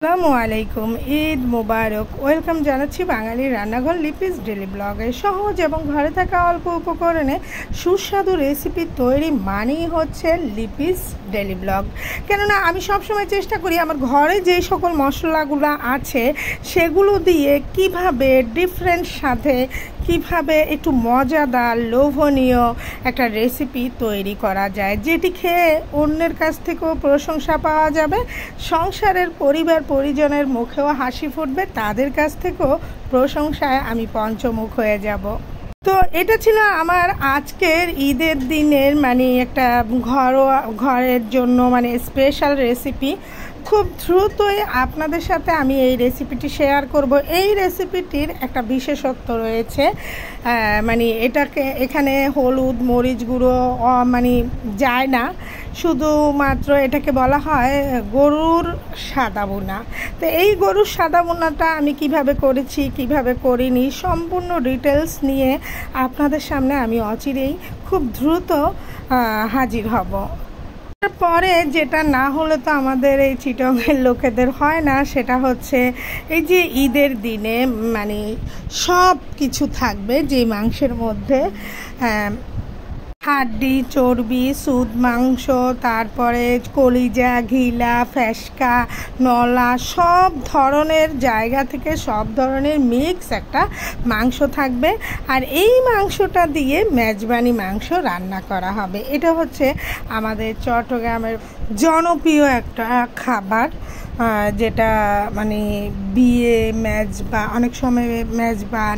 আসসালামু আলাইকুম, ঈদ মোবারক। ওয়েলকাম জানাচ্ছি বাঙালি রান্নাঘর লিপিস ডেলি ব্লগে। সহজ এবং ঘরে থাকা অল্প উপকরণে সুস্বাদু রেসিপি তৈরি মানেই হচ্ছে লিপিস ডেলি ব্লগ। কেননা আমি সবসময় চেষ্টা করি আমার ঘরে যে সকল মশলাগুলো আছে সেগুলো দিয়ে কিভাবে ডিফারেন্ট সাথে কিভাবে একটু মজাদার লোভনীয় একটা রেসিপি তৈরি করা যায়, যেটি খেয়ে অন্যের কাছ থেকেও প্রশংসা পাওয়া যাবে, সংসারের পরিবার পরিজনের মুখেও হাসি ফুটবে, তাদের কাছ থেকেও প্রশংসায় আমি পঞ্চমুখ হয়ে যাব। তো এটা ছিল আমার আজকের ঈদের দিনের একটা ঘরের জন্য স্পেশাল রেসিপি। খুব দ্রুতই আপনাদের সাথে আমি এই রেসিপিটি শেয়ার করব। এই রেসিপিটির একটা বিশেষত্ব রয়েছে, এখানে হলুদ মরিচ গুঁড়ো যায় না, শুধুমাত্র এটাকে বলা হয় গরুর সাদা বোনা। তো এই গরুর সাদা বোনাটা আমি কিভাবে করেছি কিভাবে করিনি সম্পূর্ণ ডিটেলস নিয়ে আপনাদের সামনে আমি অচিরেই খুব দ্রুত হাজির হব। তারপরে যেটা না হলে তো আমাদের এই চিটংয়ের লোকেদের হয় না, সেটা হচ্ছে এই যে ঈদের দিনে সব কিছু থাকবে, যে মাংসের মধ্যে হাড্ডি চর্বি সুদ মাংস, তারপরে কলিজা ঘিলা ফ্যাসকা নলা, সব ধরনের জায়গা থেকে সব ধরনের মিক্স একটা মাংস থাকবে। আর এই মাংসটা দিয়ে মেজবানি মাংস রান্না করা হবে। এটা হচ্ছে আমাদের চট্টগ্রামের জনপ্রিয় একটা খাবার, যেটা বিয়ে মেজবান, অনেক সময় মেজবান,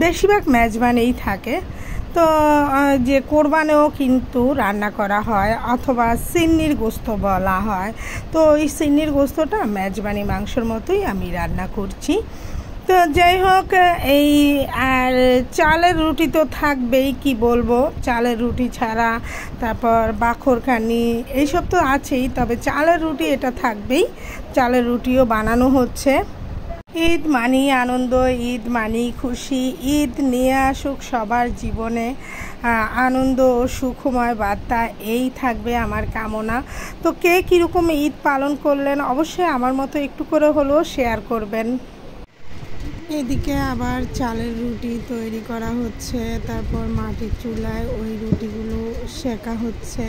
বেশিরভাগ মেজবানেই থাকে। তো যে কোরবানেও কিন্তু রান্না করা হয়, অথবা সিন্নির গোস্ত বলা হয়। তো এই সিন্নির গোস্তটা মেজবানি মাংসর মতোই আমি রান্না করছি। তো যাই হোক, এই আর চালের রুটি তো থাকবেই, কি বলবো, চালের রুটি ছাড়া তারপর বাখরখানি এইসব তো আছেই, তবে চালের রুটি এটা থাকবেই। চালের রুটিও বানানো হচ্ছে। ঈদ মানেই আনন্দ, ঈদ মানেই খুশি, ঈদ নিয়ে আসুক সবার জীবনে আনন্দ ও সুখময় বার্তা, এই থাকবে আমার কামনা। তো কে কীরকম ঈদ পালন করলেন অবশ্যই আমার মতো একটু করে হলেও শেয়ার করবেন। এদিকে আবার চালের রুটি তৈরি করা হচ্ছে, তারপর মাটির চুলায় ওই রুটিগুলো সেঁকা হচ্ছে।